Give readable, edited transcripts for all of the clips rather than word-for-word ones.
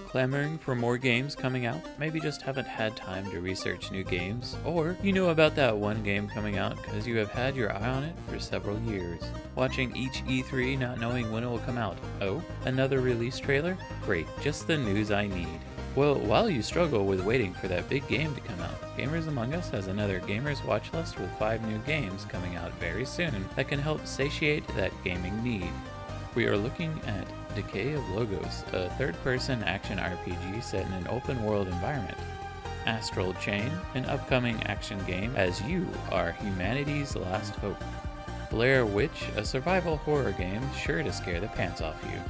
Clamoring for more games coming out? Maybe just haven't had time to research new games? Or you know about that one game coming out because you have had your eye on it for several years. Watching each E3 not knowing when it will come out. Oh, another release trailer? Great, just the news I need. Well, while you struggle with waiting for that big game to come out, Gamers Among Us has another Gamers Watchlist with 5 new games coming out very soon that can help satiate that gaming need. We are looking at Decay of Logos, a third-person action RPG set in an open-world environment. Astral Chain, an upcoming action game as you are humanity's last hope. Blair Witch, a survival horror game sure to scare the pants off you.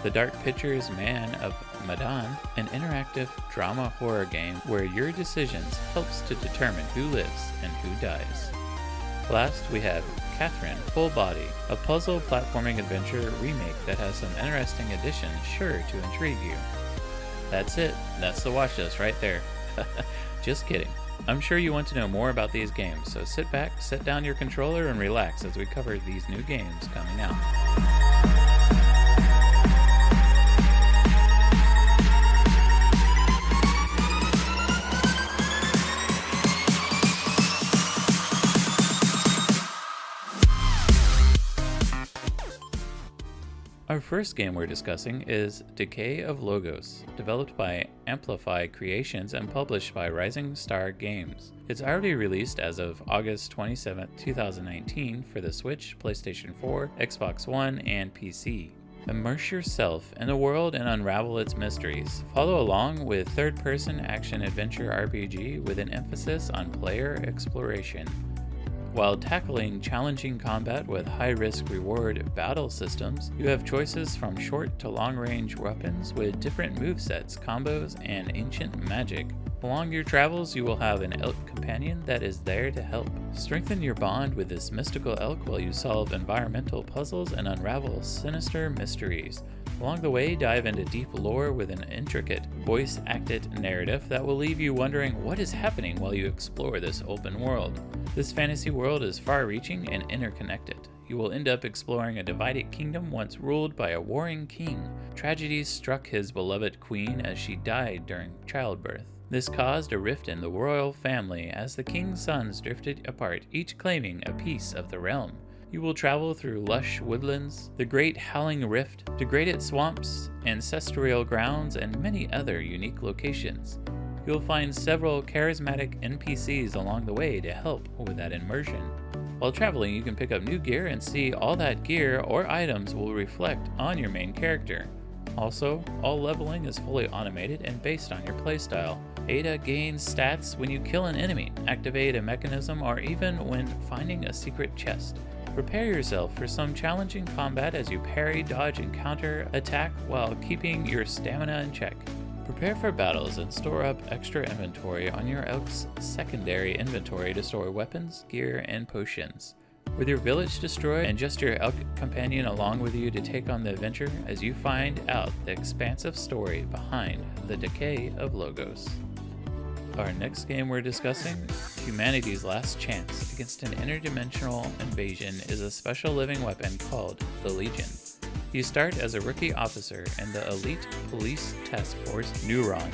The Dark Pictures Man of Medan, an interactive drama horror game where your decisions helps to determine who lives and who dies. Last, we have Cathrine, Full Body, a puzzle platforming adventure remake that has some interesting additions sure to intrigue you. That's it. That's the watch list right there. Just kidding. I'm sure you want to know more about these games, so sit back, set down your controller, and relax as we cover these new games coming out. Our first game we're discussing is Decay of Logos, developed by Amplify Creations and published by Rising Star Games. It's already released as of August 27, 2019 for the Switch, PlayStation 4, Xbox One, and PC. Immerse yourself in the world and unravel its mysteries. Follow along with third-person action-adventure RPG with an emphasis on player exploration. While tackling challenging combat with high-risk reward battle systems, you have choices from short to long-range weapons with different movesets, combos, and ancient magic. Along your travels, you will have an elk companion that is there to help. Strengthen your bond with this mystical elk while you solve environmental puzzles and unravel sinister mysteries. Along the way, dive into deep lore with an intricate, voice-acted narrative that will leave you wondering what is happening while you explore this open world. This fantasy world is far-reaching and interconnected. You will end up exploring a divided kingdom once ruled by a warring king. Tragedies struck his beloved queen as she died during childbirth. This caused a rift in the royal family as the king's sons drifted apart, each claiming a piece of the realm. You will travel through lush woodlands, the Great Howling Rift, degraded swamps, ancestral grounds, and many other unique locations. You'll find several charismatic NPCs along the way to help with that immersion. While traveling, you can pick up new gear and see all that gear or items will reflect on your main character. Also, all leveling is fully automated and based on your playstyle. Ada gains stats when you kill an enemy, activate a mechanism, or even when finding a secret chest. Prepare yourself for some challenging combat as you parry, dodge, and counter attack while keeping your stamina in check. Prepare for battles and store up extra inventory on your elk's secondary inventory to store weapons, gear, and potions. With your village destroyed and just your elk companion along with you to take on the adventure as you find out the expansive story behind the Decay of Logos. Our next game we're discussing, Humanity's Last Chance Against an Interdimensional Invasion, is a special living weapon called the Legion. You start as a rookie officer in the elite police task force Neuron.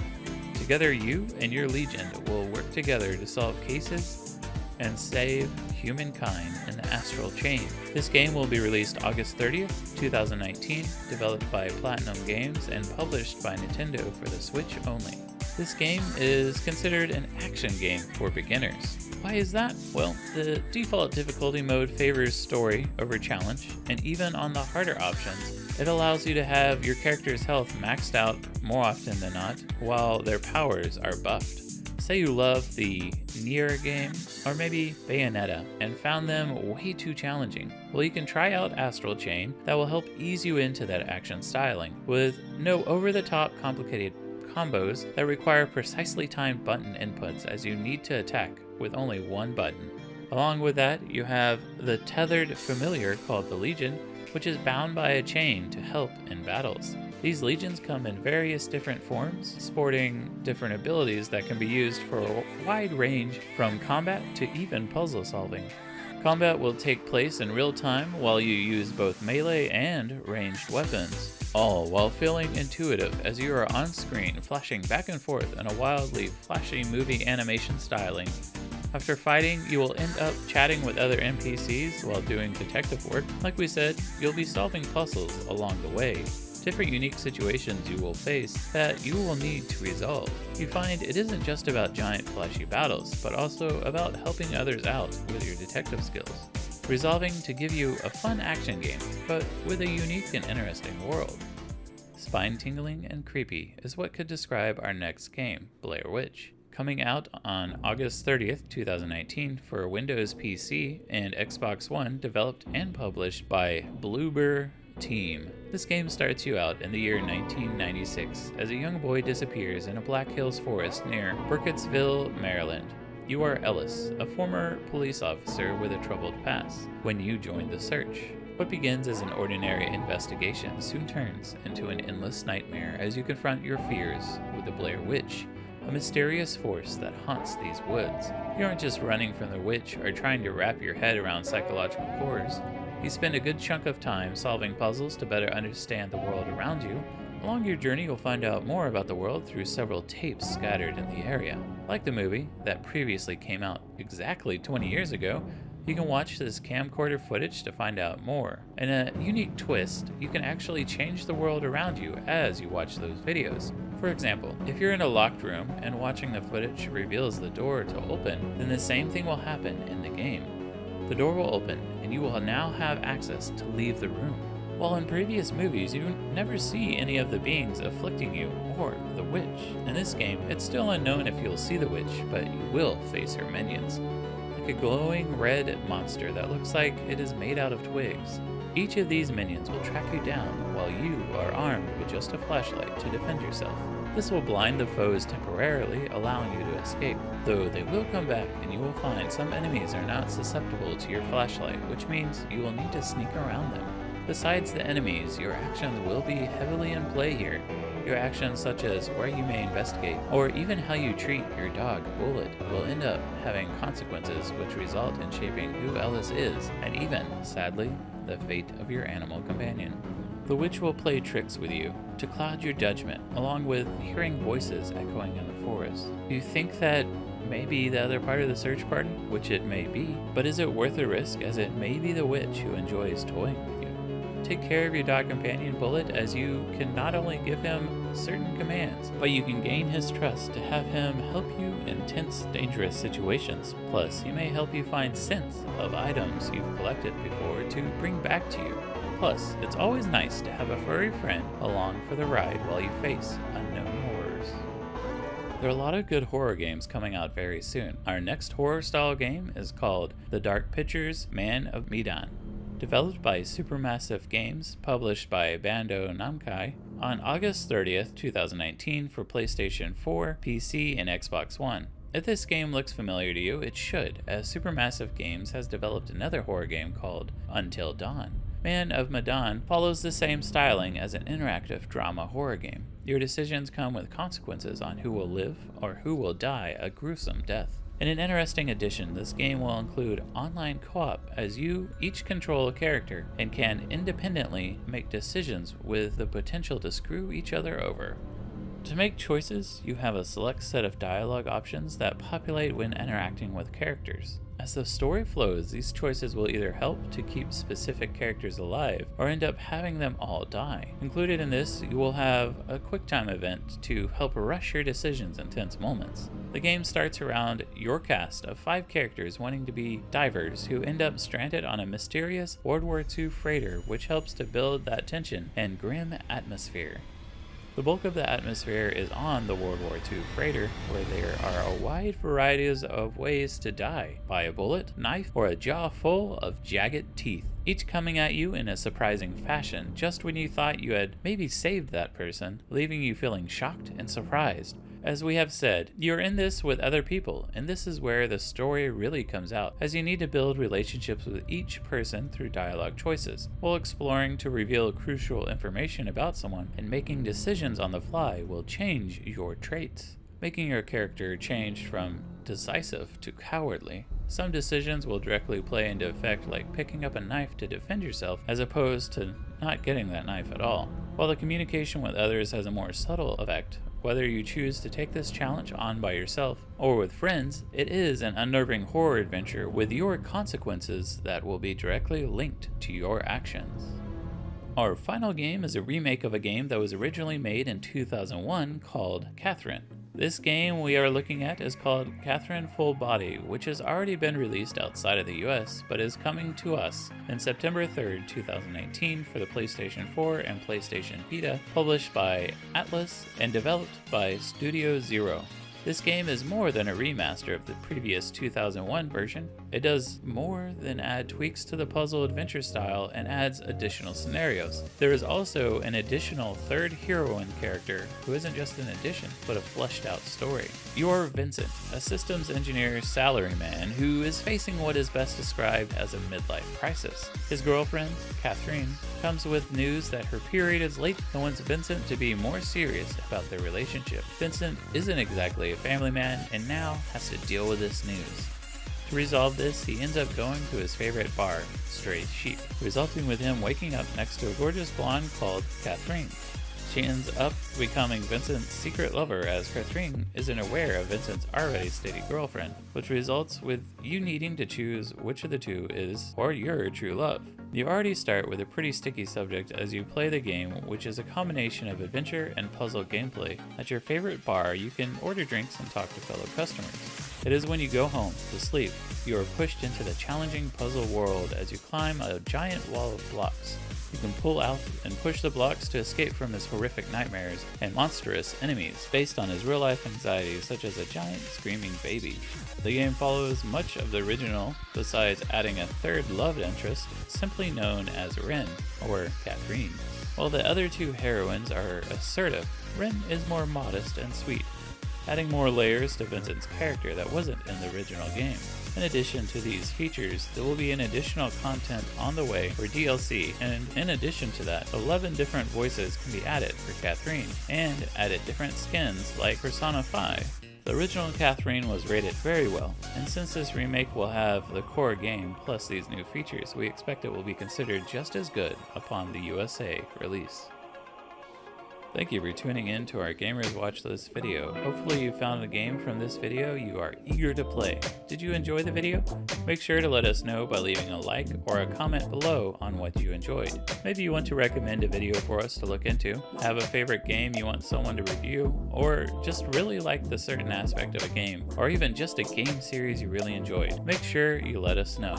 Together you and your Legion will work together to solve cases and save humankind in the Astral Chain. This game will be released August 30th, 2019, developed by Platinum Games and published by Nintendo for the Switch only. This game is considered an action game for beginners. Why is that? Well, the default difficulty mode favors story over challenge, and even on the harder options, it allows you to have your character's health maxed out more often than not, while their powers are buffed. Say you love the Nier game, or maybe Bayonetta, and found them way too challenging. Well, you can try out Astral Chain that will help ease you into that action styling, with no over-the-top complicated combos that require precisely timed button inputs as you need to attack with only one button. Along with that, you have the tethered familiar called the Legion, which is bound by a chain to help in battles. These legions come in various different forms, sporting different abilities that can be used for a wide range from combat to even puzzle solving. Combat will take place in real time while you use both melee and ranged weapons, all while feeling intuitive as you are on screen flashing back and forth in a wildly flashy movie animation styling. After fighting, you will end up chatting with other NPCs while doing detective work. Like we said, you'll be solving puzzles along the way. Different unique situations you will face that you will need to resolve. You find it isn't just about giant flashy battles, but also about helping others out with your detective skills. Resolving to give you a fun action game, but with a unique and interesting world. Spine-tingling and creepy is what could describe our next game, Blair Witch. Coming out on August 30th, 2019 for Windows PC and Xbox One, developed and published by Bloober Team. This game starts you out in the year 1996 as a young boy disappears in a Black Hills forest near Burkittsville, Maryland. You are Ellis, a former police officer with a troubled past, when you join the search. What begins as an ordinary investigation soon turns into an endless nightmare as you confront your fears with the Blair Witch, a mysterious force that haunts these woods. You aren't just running from the witch or trying to wrap your head around psychological horrors. You spend a good chunk of time solving puzzles to better understand the world around you. Along your journey, you'll find out more about the world through several tapes scattered in the area. Like the movie that previously came out exactly 20 years ago, you can watch this camcorder footage to find out more. In a unique twist, you can actually change the world around you as you watch those videos. For example, if you're in a locked room and watching the footage reveals the door to open, then the same thing will happen in the game. The door will open and you will now have access to leave the room. While in previous movies, you never see any of the beings afflicting you or the witch. In this game, it's still unknown if you'll see the witch, but you will face her minions. Like a glowing red monster that looks like it is made out of twigs. Each of these minions will track you down while you are armed with just a flashlight to defend yourself. This will blind the foes temporarily, allowing you to escape, though they will come back and you will find some enemies are not susceptible to your flashlight, which means you will need to sneak around them. Besides the enemies, your actions will be heavily in play here. Your actions such as where you may investigate, or even how you treat your dog, Bullet, will end up having consequences which result in shaping who Ellis is, and even, sadly, the fate of your animal companion. The witch will play tricks with you to cloud your judgment, along with hearing voices echoing in the forest. You think that maybe the other part of the search party, which it may be, but is it worth the risk as it may be the witch who enjoys toying with you? Take care of your dog companion Bullet, as you can not only give him certain commands, but you can gain his trust to have him help you in tense, dangerous situations. Plus, he may help you find scents of items you've collected before to bring back to you. Plus, it's always nice to have a furry friend along for the ride while you face unknown horrors. There are a lot of good horror games coming out very soon. Our next horror-style game is called The Dark Pictures Man of Medan. Developed by Supermassive Games, published by Bandai Namco, on August 30th, 2019 for PlayStation 4, PC, and Xbox One. If this game looks familiar to you, it should, as Supermassive Games has developed another horror game called Until Dawn. Man of Medan follows the same styling as an interactive drama horror game. Your decisions come with consequences on who will live or who will die a gruesome death. In an interesting addition, this game will include online co-op as you each control a character and can independently make decisions with the potential to screw each other over. To make choices, you have a select set of dialogue options that populate when interacting with characters. As the story flows, these choices will either help to keep specific characters alive or end up having them all die. Included in this, you will have a QuickTime event to help rush your decisions in tense moments. The game starts around your cast of 5 characters wanting to be divers who end up stranded on a mysterious World War II freighter, which helps to build that tension and grim atmosphere. The bulk of the atmosphere is on the World War II freighter, where there are a wide variety of ways to die, by a bullet, knife, or a jaw full of jagged teeth, each coming at you in a surprising fashion just when you thought you had maybe saved that person, leaving you feeling shocked and surprised. As we have said, you're in this with other people, and this is where the story really comes out, as you need to build relationships with each person through dialogue choices, while exploring to reveal crucial information about someone, and making decisions on the fly will change your traits, making your character change from decisive to cowardly. Some decisions will directly play into effect, like picking up a knife to defend yourself as opposed to not getting that knife at all. While the communication with others has a more subtle effect, whether you choose to take this challenge on by yourself or with friends, it is an unnerving horror adventure with your consequences that will be directly linked to your actions. Our final game is a remake of a game that was originally made in 2001 called Cathrine. This game we are looking at is called Cathrine Full Body, which has already been released outside of the US, but is coming to us in September 3rd, 2019 for the PlayStation 4 and PlayStation Vita, published by Atlas and developed by Studio Zero. This game is more than a remaster of the previous 2001 version. It does more than add tweaks to the puzzle adventure style and adds additional scenarios. There is also an additional third heroine character who isn't just an addition, but a fleshed out story. You're Vincent, a systems engineer salaryman who is facing what is best described as a midlife crisis. His girlfriend, Cathrine, comes with news that her period is late and wants Vincent to be more serious about their relationship. Vincent isn't exactly a family man and now has to deal with this news. To resolve this, he ends up going to his favorite bar, Stray Sheep, resulting with him waking up next to a gorgeous blonde called Cathrine. She ends up becoming Vincent's secret lover as Cathrine isn't aware of Vincent's already steady girlfriend, which results with you needing to choose which of the two is or your true love. You already start with a pretty sticky subject as you play the game, which is a combination of adventure and puzzle gameplay. At your favorite bar, you can order drinks and talk to fellow customers. It is when you go home to sleep, you are pushed into the challenging puzzle world as you climb a giant wall of blocks. You can pull out and push the blocks to escape from his horrific nightmares and monstrous enemies based on his real-life anxieties, such as a giant screaming baby. The game follows much of the original, besides adding a third love interest, simply known as Ren, or Cathrine. While the other two heroines are assertive, Ren is more modest and sweet, adding more layers to Vincent's character that wasn't in the original game. In addition to these features, there will be an additional content on the way for DLC, and in addition to that, 11 different voices can be added for Cathrine, and added different skins like Persona 5. The original Cathrine was rated very well, and since this remake will have the core game plus these new features, we expect it will be considered just as good upon the USA release. Thank you for tuning in to our Gamers Watchlist video. Hopefully you found the game from this video you are eager to play. Did you enjoy the video? Make sure to let us know by leaving a like or a comment below on what you enjoyed. Maybe you want to recommend a video for us to look into, have a favorite game you want someone to review, or just really like the certain aspect of a game, or even just a game series you really enjoyed. Make sure you let us know.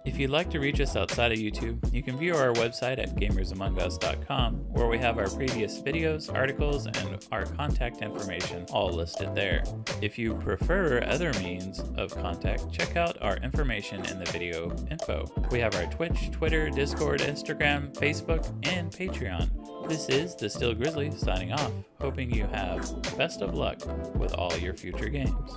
If you'd like to reach us outside of YouTube, you can view our website at gamersamongus.com, where we have our previous videos, articles, and our contact information all listed there. If you prefer other means of contact, check out our information in the video info. We have our Twitch, Twitter, Discord, Instagram, Facebook, and Patreon. This is the Still Grizzly signing off, hoping you have best of luck with all your future games.